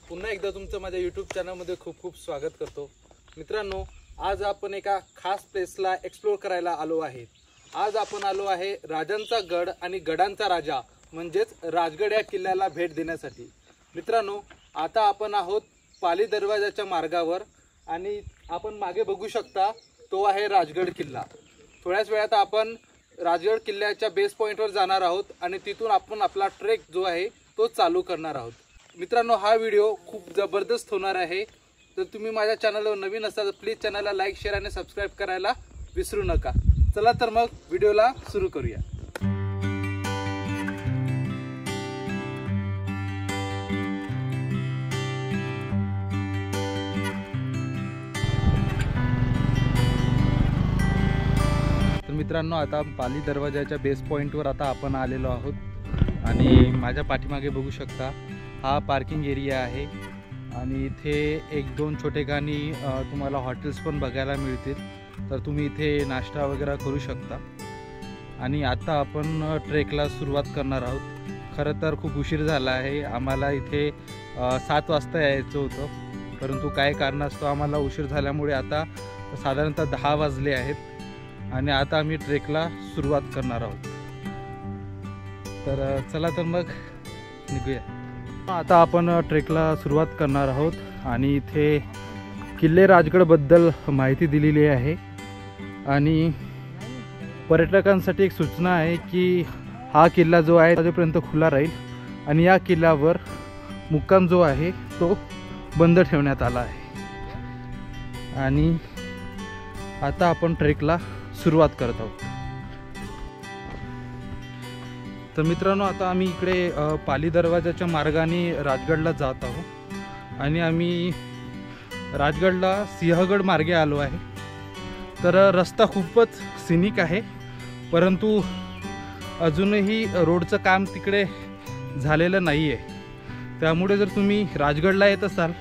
पुन्हा एकदा तुमचं माझ्या यूट्यूब चॅनलमध्ये खूप खूप स्वागत करतो। मित्रांनो, आज आपण एका खास प्लेसला एक्सप्लोर करायला आलो आहे। आज आपण आलो आहे राजांचा गड आणि गडांचा राजा म्हणजेच राजगड या किल्ल्याला भेट देण्यासाठी। मित्रांनो, आता आपण आहोत पाली दरवाजाच्या मार्गावर आणि आपण मागे बघू शकता तो आहे राजगड किल्ला। थोड्याच वेळात आपण राजगड किल्ल्याच्या बेस पॉइंटवर जाणार आहोत आणि तिथून आपण आपला ट्रेक जो आहे तो चालू करणार आहोत। मित्रांनो, हा व्हिडिओ खूप जबरदस्त होणार आहे। तर तुम्ही माझ्या चॅनलवर नवीन असाल तर प्लीज चॅनलला लाईक, शेअर आणि सबस्क्राइब करायला विसरू नका। चला तर मग व्हिडिओला सुरू करूया। तर मित्रांनो, आता पाली दरवाजाच्या बेस पॉइंटवर आता आपण आलेलो आहोत आणि माझ्या पाठीमागे बघू शकता हा पार्किंग एरिया आहे आणि इथे एक दोन छोटेखानी तुम्हाला हॉटेल्स पण बघायला मिळतील। तर तुम्ही इथे नाश्ता वगैरे करू शकता आणि आता आपण ट्रेकला सुरुवात करणार आहोत। खरं तर खूप उशीर झाला आहे, आम्हाला इथे 7 वाजता यायचं होतं, परंतु काय कारणास्तव आम्हाला उशीर झाल्यामुळे आता साधारणतः 10 वाजले आहेत आणि आता आम्ही ट्रेकला सुरुवात करणार आहोत। तर चला तर मग निघूया। आता आपण ट्रेकला सुरुवात करणार आहोत आणि इथे किल्ले राजगडबद्दल माहिती दिलेली आहे आणि पर्यटकांसाठी एक सूचना आहे की हा किल्ला जो आहे आजपर्यंत खुला राहील आणि या किल्ल्यावर मुक्काम जो आहे तो बंद ठेवण्यात आला आहे। आणि आता आपण ट्रेकला सुरुवात करत आहोत। तर मित्रांनो, आता आम्ही इकडे पाली दरवाजाच्या मार्गाने राजगडला जात आहोत आणि आम्ही राजगडला सिंहगड मार्गे आलो आहे। तर रस्ता खूपच सिनिक आहे, परंतु अजूनही रोडचं काम तिकडे झालेलं नाही आहे। त्यामुळे जर तुम्ही राजगडला येत असाल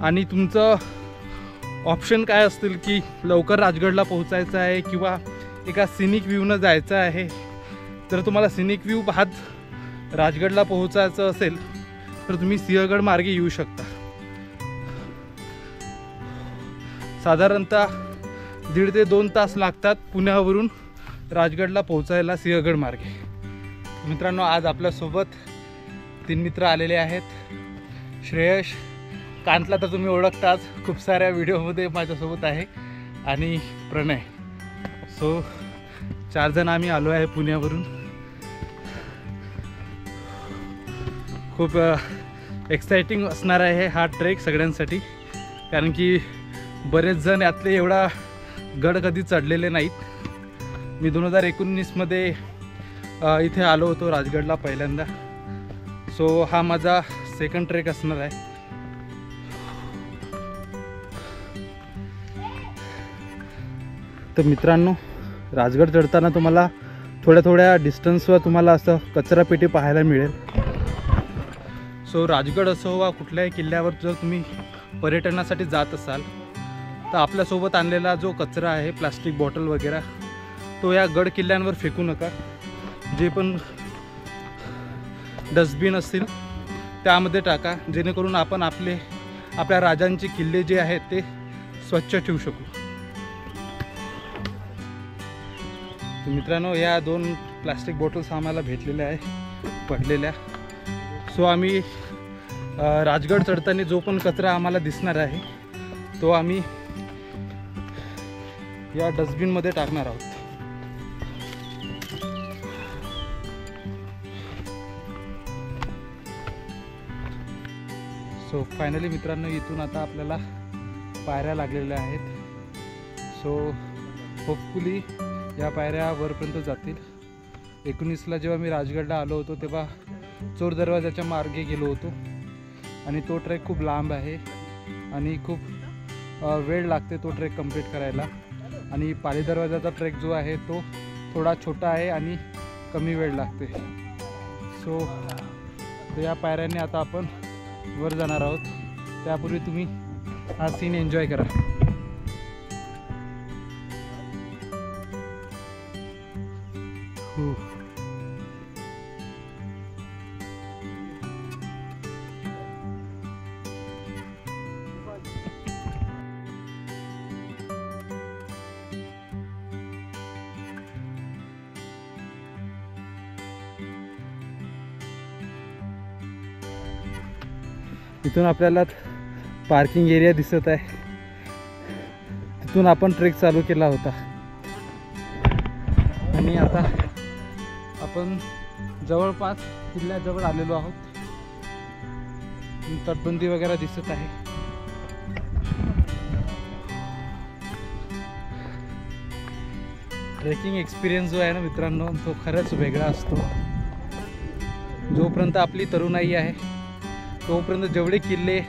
आणि तुमचं ऑप्शन काय असतील की लवकर राजगडला पोहोचायचं आहे किंवा एका सिनिक व्ह्यूनं जायचं आहे, तर तुम्हाला सिनिक व्ह्यू पाहत राजगडला पोहोचायचं असेल तर तुम्ही सिंहगड मार्गे येऊ शकता। साधारणतः 1.5 ते 2 तास लागतात पुण्यावरून राजगडला पोहोचायला सिंहगड मार्गे। मित्रांनो, आज आपल्यासोबत 3 मित्र आलेले आहेत। श्रेयश, कांतला तर तुम्ही ओळखताच, खूप साऱ्या व्हिडिओमध्ये माझ्यासोबत आहे, आणि प्रणय। सो 4 जण आम्ही आलो आहे पुण्यावरून। खूप एक्साइटिंग असणार आहे हा ट्रेक सगळ्यांसाठी, कारण की बरेच जण यातले एवढा गड कधी चढलेले नाहीत। मी 2019मध्ये इथे आलो होतो राजगडला पहिल्यांदा। सो हा माझा सेकंड ट्रेक असणार आहे। तर मित्रांनो, राजगड चढताना तुम्हाला थोड्या डिस्टन्सवर तुम्हाला असं कचरापेटी पाहायला मिळेल। सो राजगड असो वा कुठल्याही किल्ल्यावर जर तुम्ही पर्यटनासाठी जात असाल तर आपल्यासोबत आणलेला जो कचरा आहे, प्लास्टिक बॉटल वगैरे, तो या गड किल्ल्यांवर फेकू नका। जे पण डस्टबिन असतील त्यामध्ये टाका, जेणेकरून आपण आपल्या राजांचे किल्ले जे आहेत ते स्वच्छ ठेवू शकू। मित्रांनो, या 2 प्लास्टिक बॉटल्स आम्हाला भेटलेल्या आहे पडलेल्या। सो आम्ही राजगड चढताना जो पण कचरा आम्हाला दिसणार आहे तो आम्ही या डस्टबिनमध्ये टाकणार आहोत। सो फायनली मित्रांनो, इथून आता आपल्याला पायऱ्या लागलेल्या आहेत। सो होपफुली या पायऱ्या वरपर्यंत जातील। 19ला जेव्हा मी राजगडला आलो होतो तेव्हा चोर दरवाजाच्या मार्गे गेलो होतो आणि तो ट्रेक खूप लांब आहे आणि खूप वेळ लागते तो ट्रेक कंप्लीट करायला। आणि पाली दरवाजाचा ट्रेक जो आहे तो थोडा छोटा आहे आणि कमी वेळ लागते। सो या पायऱ्याने आता आपण वर जाणार आहोत। त्यापूर्वी तुम्ही हा सीन एन्जॉय करा। इथून आपल्याला पार्किंग एरिया दिसत आहे, तिथून आपण ट्रेक चालू केला होता आणि आता आपण जवळपास किल्ल्याजवळ आलेलो आहोत. तटबंदी वगैरे दिसत आहे. ट्रेकिंग एक्सपिरियन्स जो आहे ना मित्रांनो, तो खरंच वेगळा असतो. जोपर्यंत आपली तरुणाई आहे तोपर्यंत जेवढे किल्ले,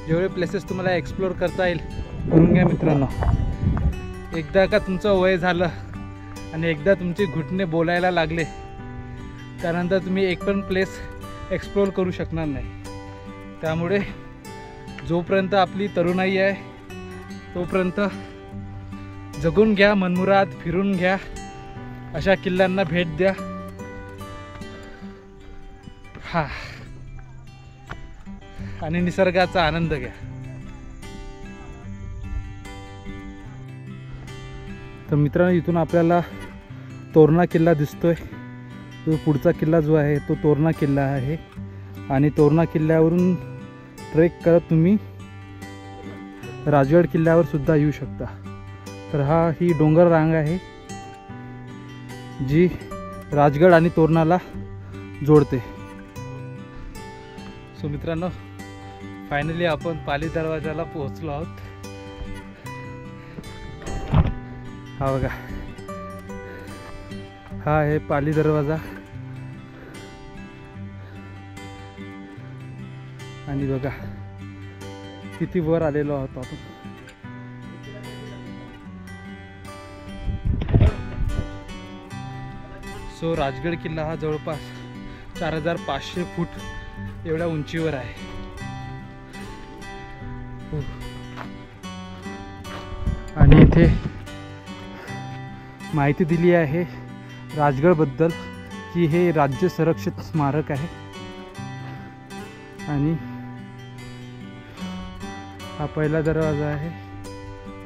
जेवढे प्लेसेस तुम्हाला एक्सप्लोअर करता येईल करून घ्या मित्रांनो. एकदा का तुमचं वय झालं आणि एकदा तुमचे घुटणे बोलायला लागले त्यानंतर तुम्ही एक पण प्लेस एक्सप्लोअर करू शकणार नाही. त्यामुळे जोपर्यंत आपली तरुणाई आहे तोपर्यंत जगून घ्या, मनमुराद फिरून घ्या, अशा किल्ल्यांना भेट द्या. हा, आणि निसर्गाचा आनंद घ्या. तर मित्रांनो, इथून आपल्याला तोरणा किल्ला दिसतोय. तो पुढचा किल्ला जो आहे तो तोरणा किल्ला आहे आणि तोरणा किल्ल्यावरून ट्रेक करत तुम्ही राजगड किल्ल्यावर सुद्धा येऊ शकता. तर ही डोंगर रांग आहे जी राजगड आणि तोरणाला जोडते. सो मित्रांनो, फायनली आपण पाली दरवाजाला पोहोचलो आहोत. हा बघा, हा आहे पाली दरवाजा. आणि बघा किती वर आलेलो आहोत आपण. सो राजगड किल्ला हा जवळपास 4500 फूट एवढ्या उंचीवर आहे. आणि इथे माहिती दिली आहे राजगडबद्दल की हे राज्य संरक्षित स्मारक आहे. आणि हा पहिला दरवाजा आहे,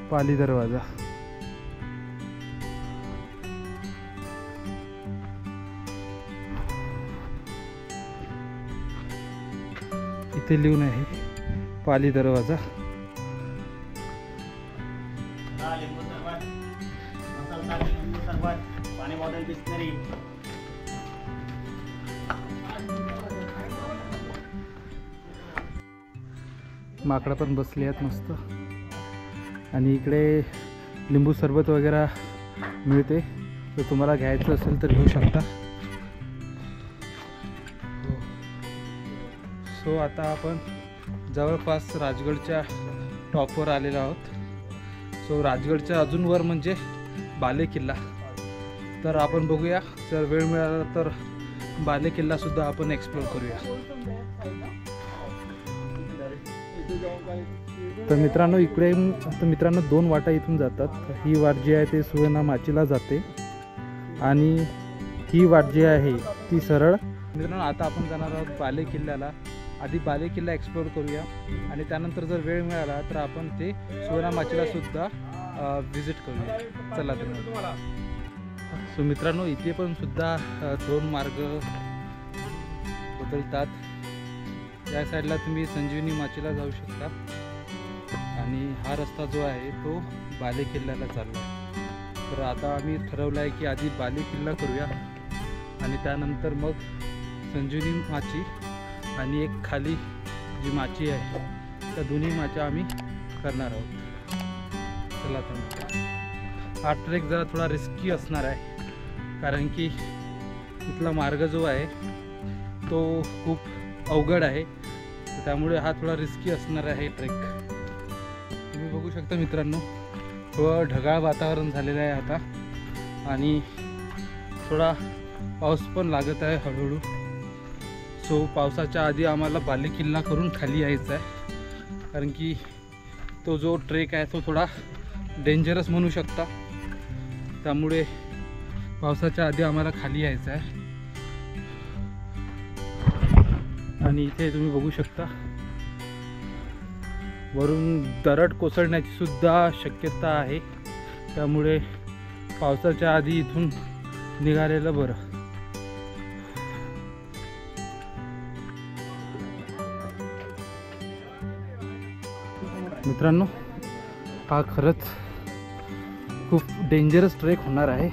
पाली दरवाजा. इथे लिहून आहे पाली दरवाजा. माकडं पण बसली आहेत मस्त. आणि इकडे लिंबू सरबत वगैरे मिळते, तर तुम्हाला घ्यायचं असेल तर घेऊ शकता. सो आता आपण जवळपास राजगडच्या टॉपवर आलेलो आहोत. सो राजगडच्या अजून वर म्हणजे बाले किल्ला. तर आपण बघूया, जर वेळ मिळाला तर बाले किल्ला सुद्धा आपण एक्सप्लोर करूया. तर मित्रांनो, इकडे दोन वाटा इथून जातात. ही वाट जी आहे ते सुवर्ण माचीला जाते आणि ही वाट जी आहे ती सरळ. मित्रांनो, आता आपण जाणार आहोत बाले किल्ल्याला. आधी बाले किल्ला एक्सप्लोर करूया आणि त्यानंतर जर वेळ मिळाला तर आपण ते सुवर्ण माचीला सुद्धा व्हिजिट करूया. चला तर. सो मित्रांनो, इथे पण सुद्धा 2 मार्ग बदलतात. या साईडला तुम्ही संजीवनी माचीला जाऊ शकता आणि हा रस्ता जो आहे तो बाले किल्ल्याला चालला. तर आता आम्ही ठरवलं आहे की आधी बाले किल्ला करूया आणि त्यानंतर मग संजीवनी माची आणि एक खाली जी माची आहे त्या दोन्ही माच्या आम्ही करणार आहोत. चला तर. हा ट्रेक जरा थोडा रिस्की असणार आहे, कारण की इथला मार्ग जो आहे तो खूप अवघड आहे. त्यामुळे हा थोडा रिस्की असणार आहे ट्रेक. तुम्ही बघू शकता मित्रांनो, थोडं ढगाळ वातावरण झालेलं आहे आता आणि थोडा पाऊस पण लागत आहे हळूहळू. सो पावसाच्या आधी आम्हाला बाले किल्ला करून खाली यायचं आहे, कारण की तो जो ट्रेक आहे तो थोडा डेंजरस म्हणू शकता. त्यामुळे पावसाच्या आधी आम्हाला खाली यायचं आहे. आणि इथे तुम्ही बघू शकता वरून दरड कोसळण्याची सुद्धा शक्यता आहे. त्यामुळे पावसाच्या आधी इथून निघालेलं बरं. मित्रांनो, हा खरंच खूप डेंजरस ट्रेक होणार आहे.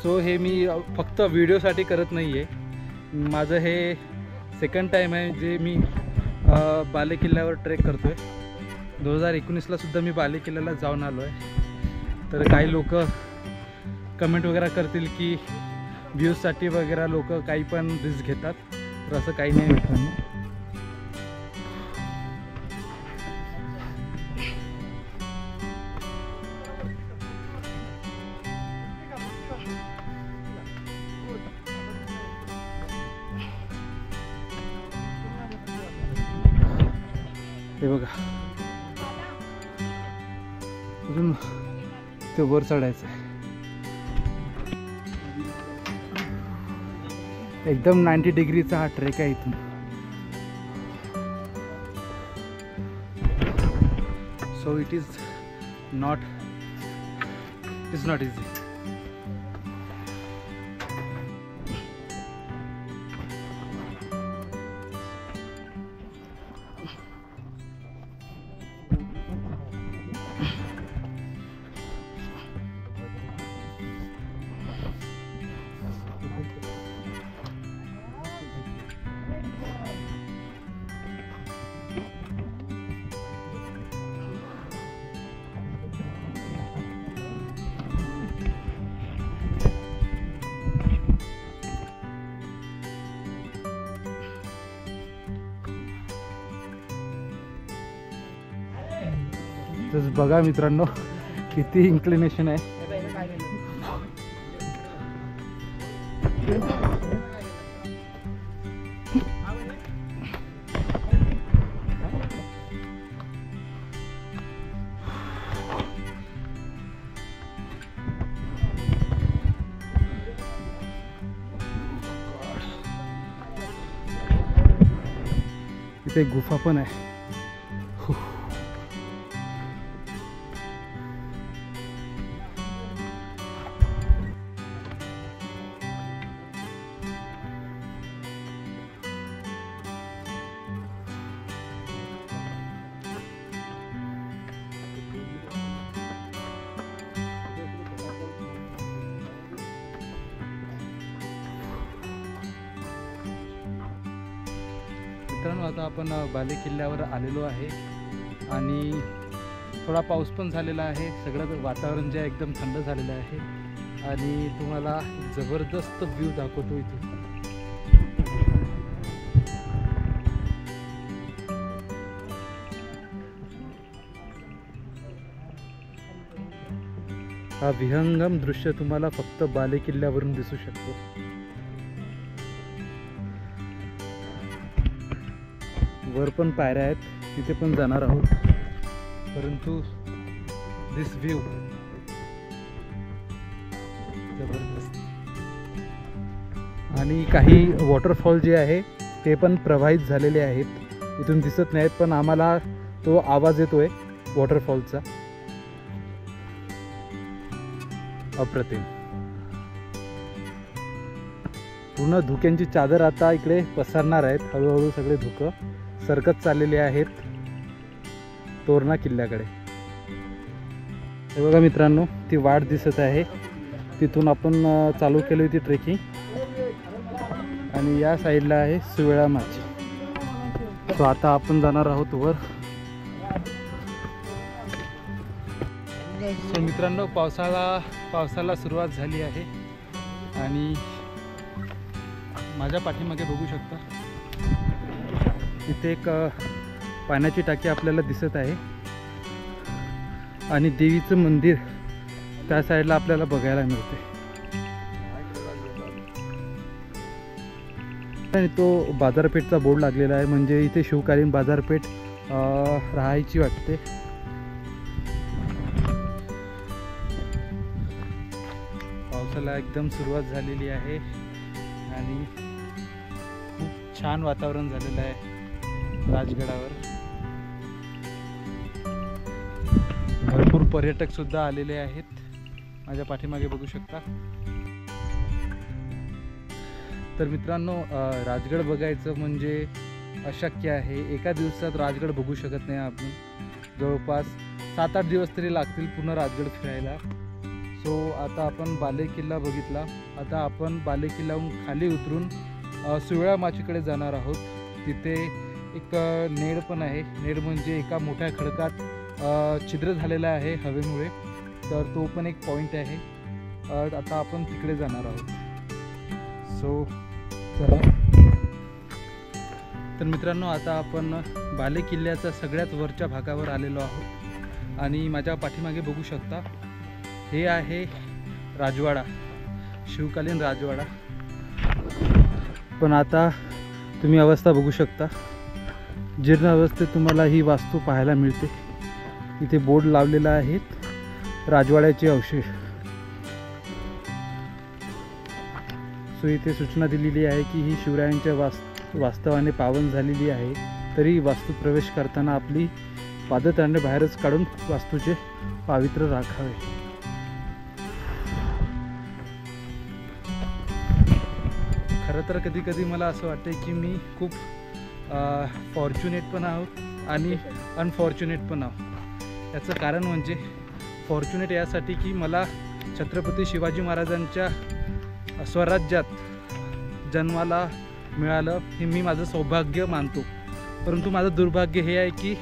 सो हे मी फक्त व्हिडिओसाठी करत नाही आहे. माझं हे सेकंड टाईम आहे जे मी बालेकिल्ल्यावर ट्रेक करतो आहे. 2019ला सुद्धा मी बालेकिल्ल्याला जाऊन आलो आहे. तर काही लोक कमेंट वगैरे करतील की व्ह्यूजसाठी वगैरे लोक काही पण रिस्क घेतात, तर असं काही नाही मित्रांनो. हे बघा, अजून ते वर चढायचं आहे. एकदम 90 डिग्रीचा हा ट्रेक आहे इथून. So it is not easy. तर बघा मित्रांनो, किती इन्क्लिनेशन आहे. इथे गुफा पण आहे. मित्रांनो, आता आपण बालेकिल्ल्यावर आलेलो आहे आणि थोडा पाऊस पण झालेला आहे. सगळं वातावरण जे आहे एकदम थंड झालेलं आहे आणि तुम्हाला जबरदस्त व्ह्यू दाखवतो इथे. हा विहंगम दृश्य तुम्हाला फक्त बालेकिल्ल्यावरून दिसू शकतो. वर पण पायऱ्या आहेत, तिथे पण जाणार आहोत. परंतु दिस व्ह्यू जबरदस्त. आणि काही वॉटरफॉल जे आहे ते पण प्रवाहित झालेले आहेत. इथून दिसत नाहीत पण आम्हाला तो आवाज येतोय वॉटरफॉलचा. अप्रतिम. पूर्ण धुक्यांची चादर आता इकडे पसरणार आहेत. हळूहळू सगळे धुकं सरकत चाललेले आहेत तोरणा किल्ल्याकडे. हे बघा मित्रांनो, ती वाट दिसत आहे, तिथून आपण चालू केली होती ट्रेकिंग. आणि या साईडला आहे सुवेळा माची. सो आता आपण जाणार आहोत वर. सो मित्रांनो, पावसाला सुरुवात झाली आहे आणि माझ्या पाठीमागे बघू शकता इथे एक पाण्याची टाकी आपल्याला दिसत आहे आणि देवीचं मंदिर त्या साईडला आपल्याला बघायला मिळते. आणि तो बाजारपेठचा बोर्ड लागलेला आहे, म्हणजे इथे शिवकालीन बाजारपेठ राहायची वाटते. पावसाला एकदम सुरुवात झालेली आहे आणि खूप छान वातावरण झालेलं आहे राजगडावर. भरपूर पर्यटक सुद्धा आलेले आहेत, माझ्या पाठीमागे बघू शकता. तर मित्रांनो, राजगड बघायचं म्हणजे अशक्य आहे. एका दिवसात राजगड बघू शकत नाही आपण. जवळपास 7-8 दिवस तरी लागतील पूर्ण राजगड फिरायला. सो आता आपण बाले किल्ला बघितला. आता आपण बाले किल्ल्याहून खाली उतरून सुवेळा माचीकडे जाणार आहोत. तिथे एक नेड पण आहे. नेड म्हणजे एका मोठ्या खडकात छिद्र झालेला आहे हवेमुळे, तर तो पण एक पॉईंट आहे. आता आपण तिकडे जाणार आहोत. सो चला. तर मित्रांनो, आता आपण बाले किल्ल्याच्या सगळ्यात वरच्या भागावर आलेलो आहोत आणि माझ्या पाठीमागे बघू शकता, हे आहे राजवाडा, शिवकालीन राजवाडा. पण आता तुम्ही अवस्था बघू शकता, जीर्ण अवस्थेत तुम्हाला ही वास्तू पाहायला मिळते. इथे बोर्ड लावलेला आहे, राजवाड्याचे अवशेष. सो इथे सूचना दिलेली आहे की ही शिवरायांच्या वास्तवाने पावन झालेली आहे, तरी वास्तू प्रवेश करताना आपली पादत्राणे बाहेरच काढून वास्तूचे पावित्र्य राखावे. खरं तर कधी कधी मला असं वाटते की मी खूप फॉर्च्युनेट पण आहोत आणि अनफॉर्च्युनेट पण आहोत. याचं कारण म्हणजे फॉर्च्युनेट यासाठी की मला छत्रपती शिवाजी महाराजांच्या स्वराज्यात जन्माला मिळालं, हे मी माझं सौभाग्य मानतो. परंतु माझं दुर्भाग्य हे आहे की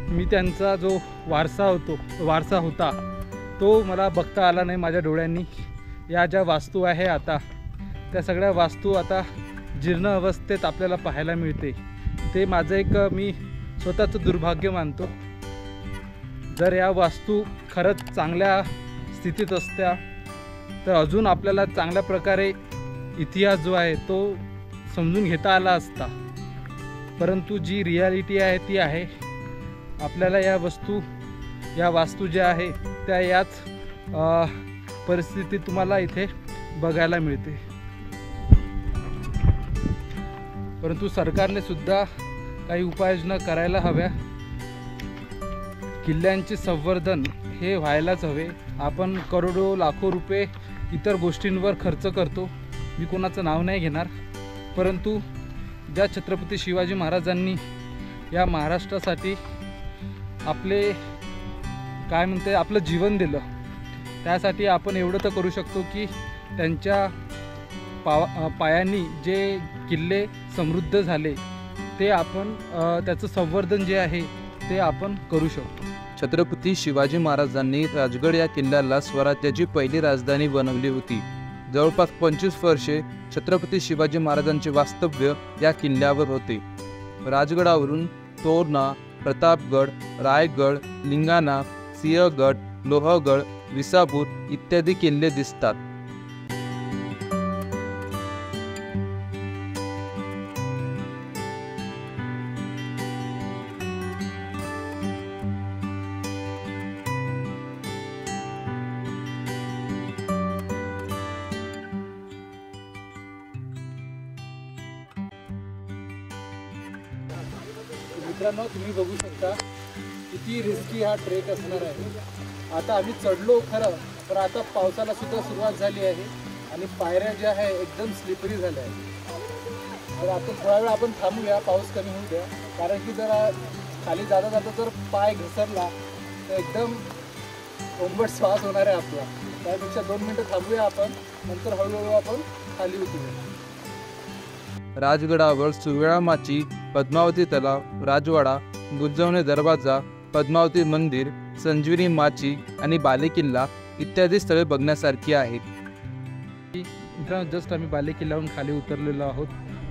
मी त्यांचा जो वारसा होता तो मला बघता आला नाही माझ्या डोळ्यांनी. या ज्या वास्तू आहे आता, त्या सगळ्या वास्तू आता जीर्ण अवस्थेत आपल्याला पाहायला मिळते. ते माझं एक मी स्वतःचं दुर्भाग्य मानतो. जर या वास्तू खरंच चांगल्या स्थितीत असत्या तर अजून आपल्याला चांगल्या प्रकारे इतिहास जो आहे तो समजून घेता आला असता. परंतु जी रियालिटी आहे ती आहे, आपल्याला या वास्तू ज्या आहे त्या याच परिस्थितीत तुम्हाला इथे बघायला मिळते. परंतु सरकारने सुद्धा काही उपाययोजना करायला हव्या. किल्ल्यांचे संवर्धन हे व्हायलाच हवे. आपण करोडो लाखो रुपये इतर गोष्टींवर खर्च करतो, मी कोणाचं नाव नाही घेणार. परंतु ज्या छत्रपती शिवाजी महाराजांनी या महाराष्ट्रासाठी आपलं जीवन दिलं, त्यासाठी आपण एवढं तर करू शकतो की त्यांच्या पायांनी जे किल्ले समृद्ध झाले ते आपण त्याचं संवर्धन जे आहे ते आपण करू शकतो. छत्रपती शिवाजी महाराजांनी राजगड या किल्ल्याला स्वराज्याची पहिली राजधानी बनवली होती. जवळपास 25 वर्षे छत्रपती शिवाजी महाराजांचे वास्तव्य या किल्ल्यावर होते. राजगडावरून तोरणा, प्रतापगड, रायगड, लिंगाणा, सिंहगड, लोहगड, विसापूर इत्यादी किल्ले दिसतात. मित्रांनो, तुम्ही बघू शकता किती रिस्की हा ट्रेक असणार आहे. आता आम्ही चढलो खरं, पण आता पावसाला सुद्धा सुरुवात झाली आहे आणि पायऱ्या ज्या आहे एकदम स्लिपरी झाल्या आहेत. तर आपण थोडा वेळ आपण थांबूया, पाऊस कमी होऊ द्या. कारण की जर खाली जाता जाता जर पाय घसरला तर एकदम ओंबट श्वास होणार आहे आपला. त्यापेक्षा 2 मिनटं थांबूया आपण, नंतर हळूहळू आपण खाली उतरूया. राजगडावर सुवेळा माची, पद्मावती तलाव, राजवाडा, गुंजवणे दरवाजा, पद्मावती मंदिर, संजीवनी माची आणि बाले किल्ला इत्यादी स्थळे बघण्यासारखी आहेत. मित्रांनो, जस्ट आम्ही बाले किल्ल्यावरून खाली उतरलेलो आहोत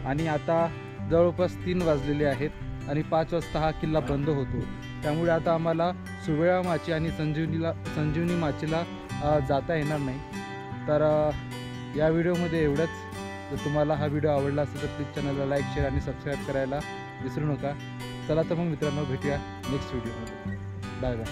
आणि आता जवळपास 3 वाजलेले आहेत आणि 5 वाजता हा किल्ला बंद होतो. त्यामुळे आता आम्हाला सुवेळा माची आणि संजीवनी माचीला जाता येणार नाही. तर या व्हिडिओमध्ये एवढंच. जर तुम्हाला हा व्हिडिओ आवडला असेल तर प्लीज चॅनलला लाईक, शेअर आणि सबस्क्राईब करायला विसरू नका. चला तर मग मित्रांनो, भेटूया नेक्स्ट व्हिडिओमध्ये. Bye bye.